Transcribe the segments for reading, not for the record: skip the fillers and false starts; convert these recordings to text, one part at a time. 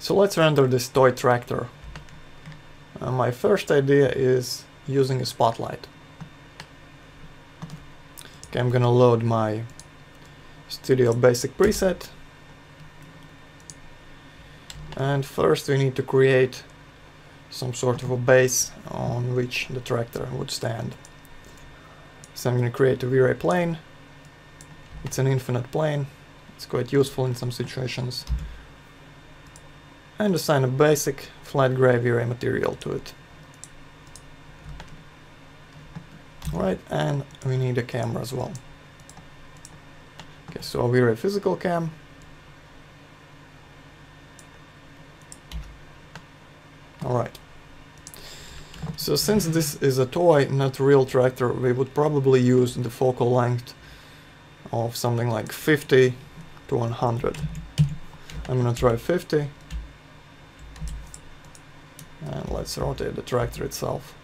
So let's render this toy tractor. My first idea is using a spotlight. Okay, I'm gonna load my Studio Basic preset. And first we need to create some sort of a base on which the tractor would stand. So I'm going to create a V-Ray plane. It's an infinite plane. It's quite useful in some situations. And assign a basic flat gray V-Ray material to it. Right, and we need a camera as well. Okay, so a V-Ray physical cam. Alright. So since this is a toy, not a real tractor, we would probably use the focal length of something like 50 to 100. I'm gonna try 50. And let's rotate the tractor itself.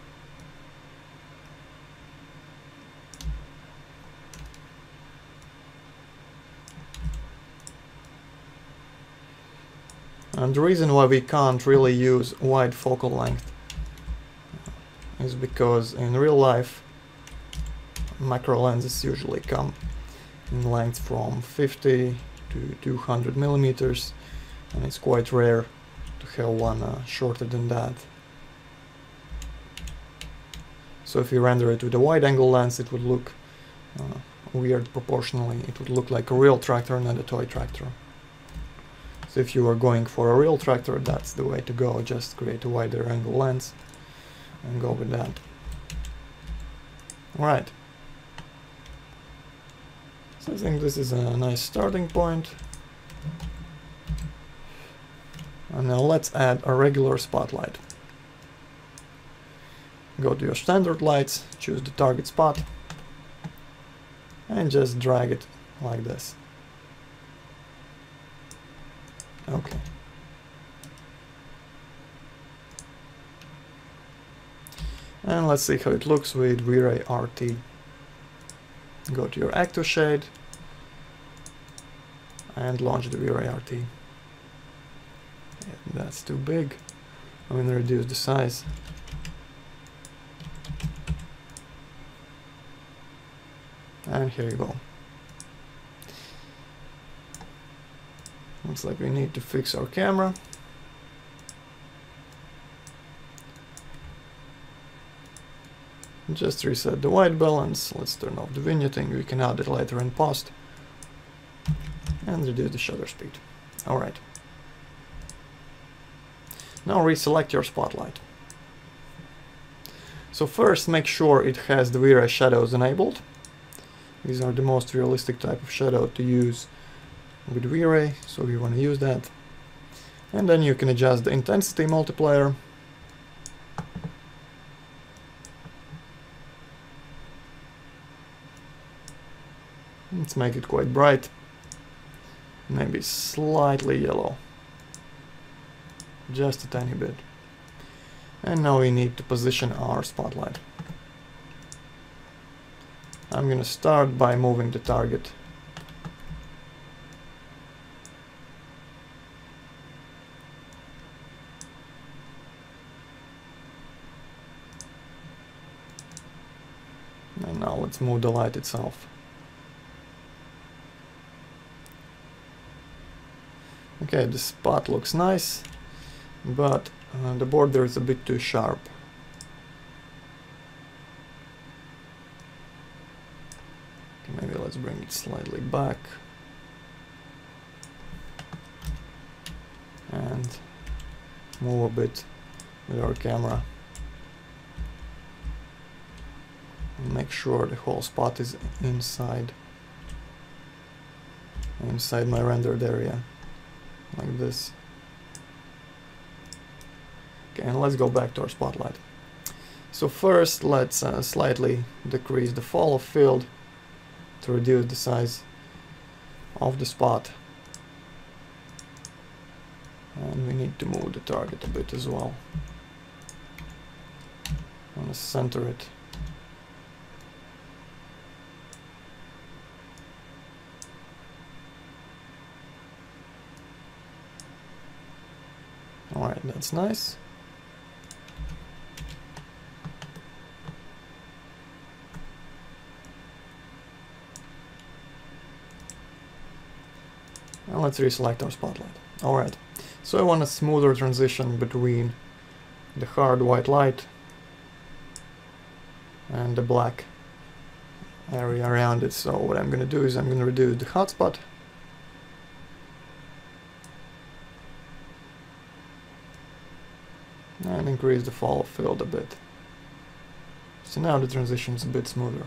And the reason why we can't really use wide focal length is because in real life macro lenses usually come in length from 50 to 200 millimeters, and it's quite rare to have one shorter than that. So if you render it with a wide angle lens, it would look weird proportionally. It would look like a real tractor, not a toy tractor. So if you are going for a real tractor, that's the way to go. Just create a wider angle lens and go with that. Alright. So I think this is a nice starting point. And now let's add a regular spotlight. Go to your standard lights, choose the target spot, and just drag it like this. Okay. And let's see how it looks with V-Ray RT. Go to your Active Shade and launch the V-Ray RT. Yeah, that's too big. I'm going to reduce the size. And here you go. Looks like we need to fix our camera. Just reset the white balance. Let's turn off the vignetting. We can add it later in post. And reduce the shutter speed. Alright. Now reselect your spotlight. So first make sure it has the V-Ray shadows enabled. These are the most realistic type of shadow to use with V-Ray, so we want to use that. And then you can adjust the intensity multiplier. Let's make it quite bright, maybe slightly yellow, just a tiny bit. And now we need to position our spotlight. I'm going to start by moving the target. And now let's move the light itself. Okay, the spot looks nice, but the border is a bit too sharp. Okay, maybe let's bring it slightly back. And move a bit with our camera. And make sure the whole spot is inside my rendered area. Like this. Okay, and let's go back to our spotlight. So first let's slightly decrease the fall of field to reduce the size of the spot. And we need to move the target a bit as well. I want to center it. Alright, that's nice. And let's reselect our spotlight. Alright, so I want a smoother transition between the hard white light and the black area around it. So what I'm going to do is I'm going to reduce the hotspot. And increase the fall of field a bit. So now the transition is a bit smoother.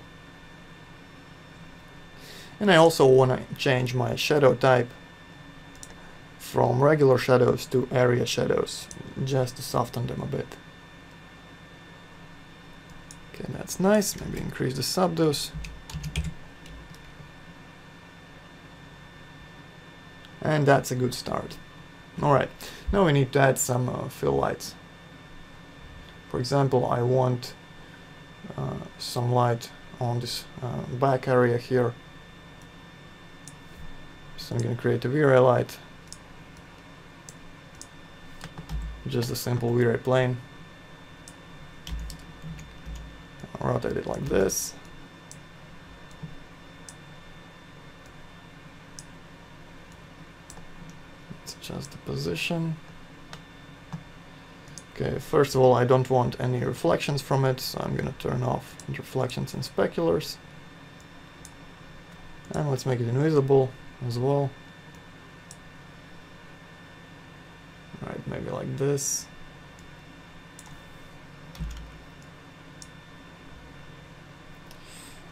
And I also want to change my shadow type from regular shadows to area shadows, just to soften them a bit. Okay, that's nice. Maybe increase the subdues. And that's a good start. Alright, now we need to add some fill lights. For example, I want some light on this back area here. So I'm going to create a V-Ray light. Just a simple V-Ray plane. I'll rotate it like this. Let's adjust the position. Okay, first of all, I don't want any reflections from it, so I'm going to turn off the reflections and speculars. And let's make it invisible as well. Right, maybe like this.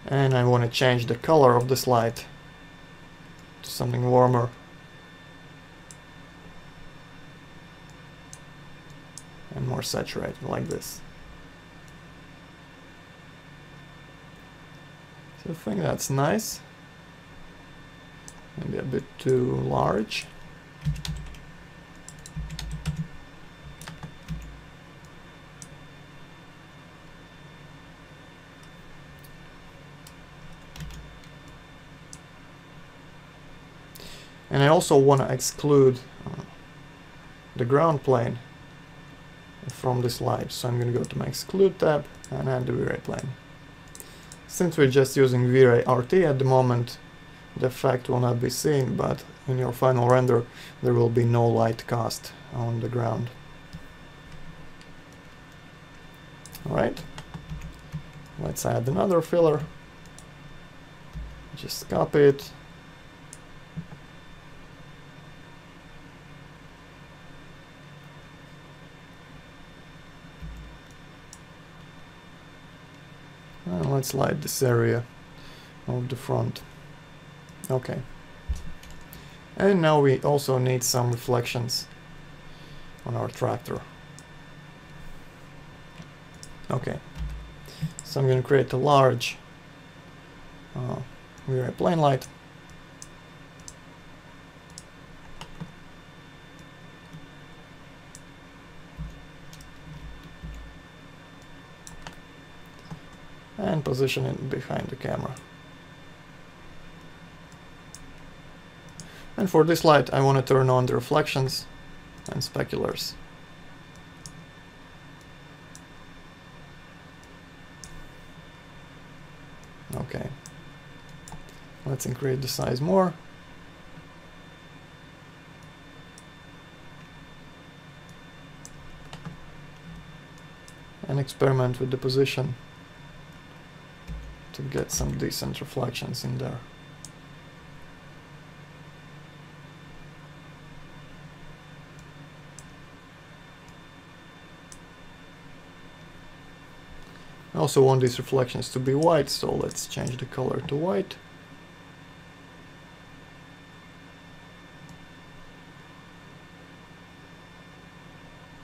And I want to change the color of this light to something warmer. And more saturated, like this. So I think that's nice. Maybe a bit too large. And I also want to exclude the ground plane from this light, so I'm going to go to my exclude tab and add the V-Ray plane. Since we're just using V-Ray RT at the moment, the effect will not be seen, but in your final render there will be no light cast on the ground. Alright, let's add another filler. Just copy it. And let's light this area of the front. Okay. And now we also need some reflections on our tractor. Okay. So I'm going to create a large V-Ray plane light. And position it behind the camera. And for this light I want to turn on the reflections and speculars. Okay. Let's increase the size more. And experiment with the position to get some decent reflections in there. I also want these reflections to be white, so let's change the color to white.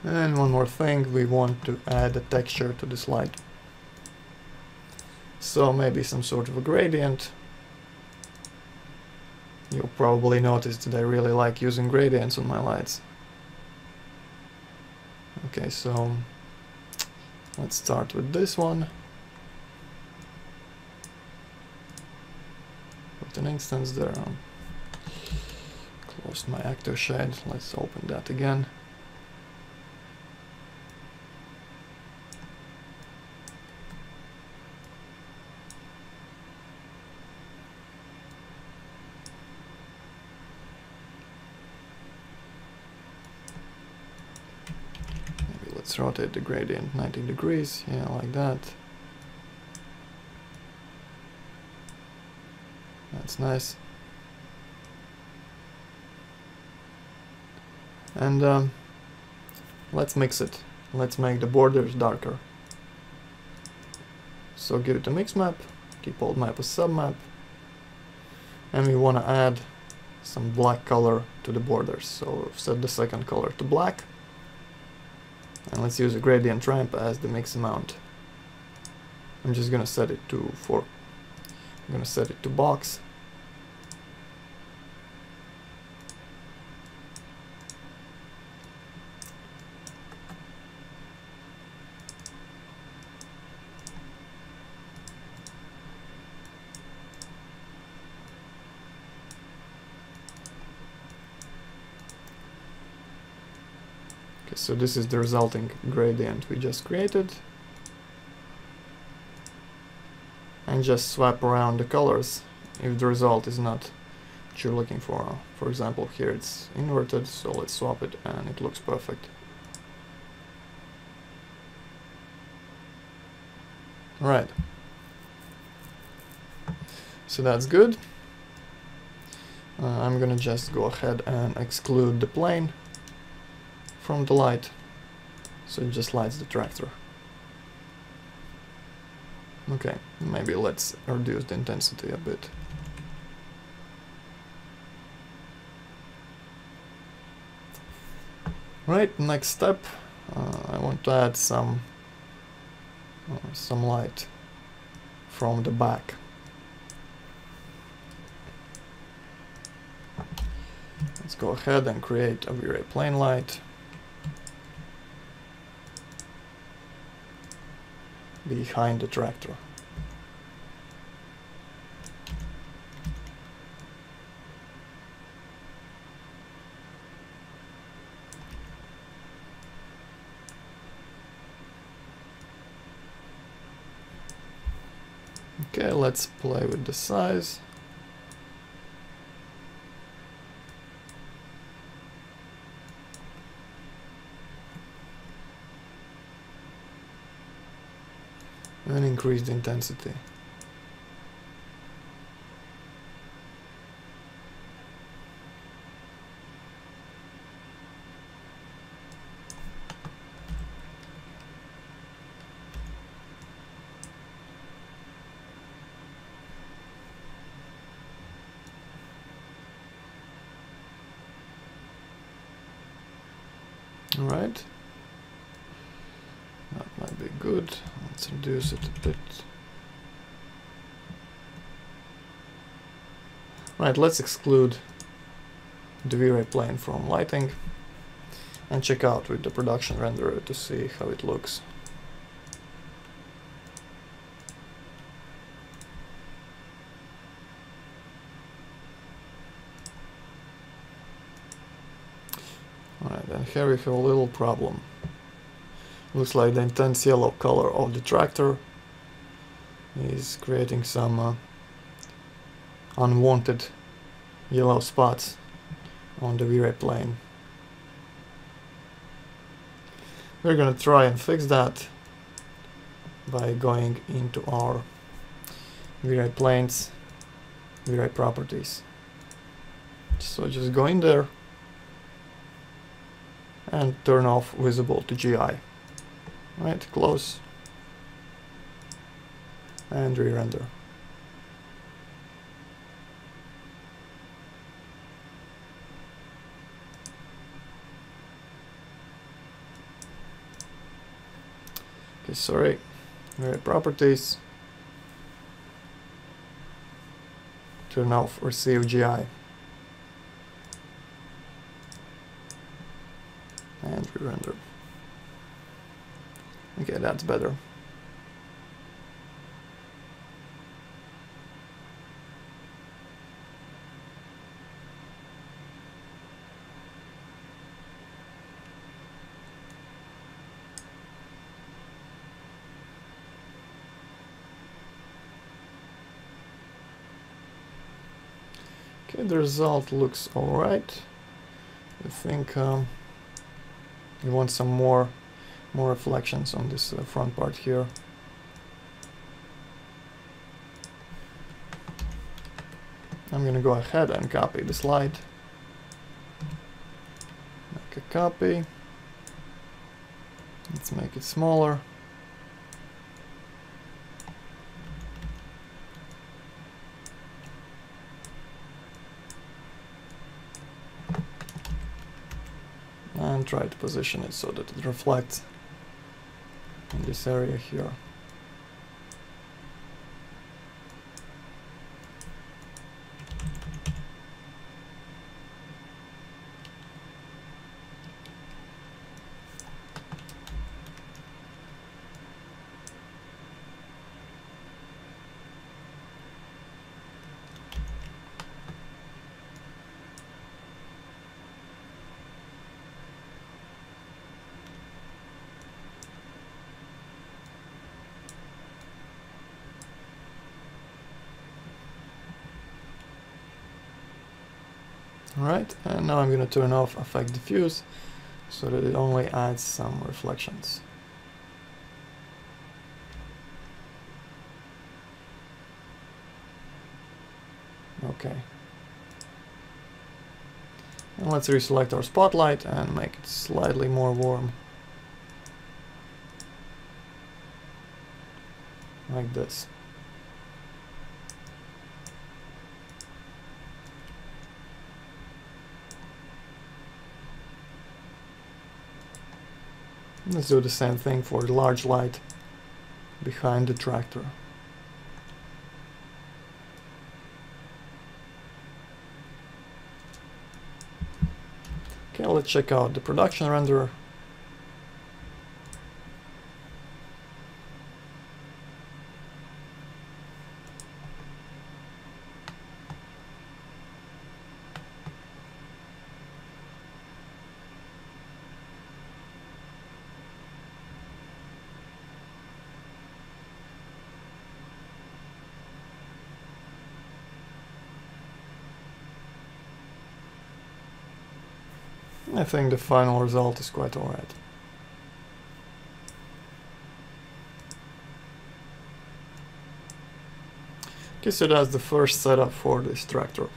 And one more thing, we want to add a texture to this light. So maybe some sort of a gradient. You'll probably notice that I really like using gradients on my lights. Okay, so let's start with this one. Put an instance there. Close my active shade. Let's open that again. let's rotate the gradient 90 degrees, yeah, like that. That's nice. And let's mix it. Let's make the borders darker. So give it a mix map, keep old map as submap, and we want to add some black color to the borders. So set the second color to black, and let's use a gradient ramp as the mix amount. I'm just gonna set it to 4. I'm gonna set it to box. So this is the resulting gradient we just created. And just swap around the colors if the result is not what you're looking for. For example, here it's inverted, so let's swap it and it looks perfect. Right. So that's good. I'm gonna just go ahead and exclude the plane from the light, so it just lights the tractor. Okay, maybe let's reduce the intensity a bit. Right, next step, I want to add some light from the back. Let's go ahead and create a V-Ray plane light. Behind the tractor. Okay, let's play with the size. And increase the intensity. All right. That might be good. Let's reduce it a bit. Right, let's exclude the V-Ray plane from lighting and check out with the production renderer to see how it looks. Alright, and here we have a little problem. Looks like the intense yellow color of the tractor is creating some unwanted yellow spots on the V-Ray plane. We're gonna try and fix that by going into our V-Ray planes, V-Ray properties. So just go in there and turn off visible to GI. Right, close and re-render. Okay, sorry, V-Ray properties, turn off receive GI and re-render. Okay, that's better. Okay, the result looks alright. I think we want some more more reflections on this front part here. I'm gonna go ahead and copy the slide. Make a copy. Let's make it smaller. And try to position it so that it reflects in this area here. Alright, and now I'm going to turn off Affect Diffuse so that it only adds some reflections. Okay. And let's reselect our spotlight and make it slightly more warm. Like this. Let's do the same thing for the large light behind the tractor. Okay, let's check out the production renderer. I think the final result is quite alright. Okay, so that's the first setup for this tractor.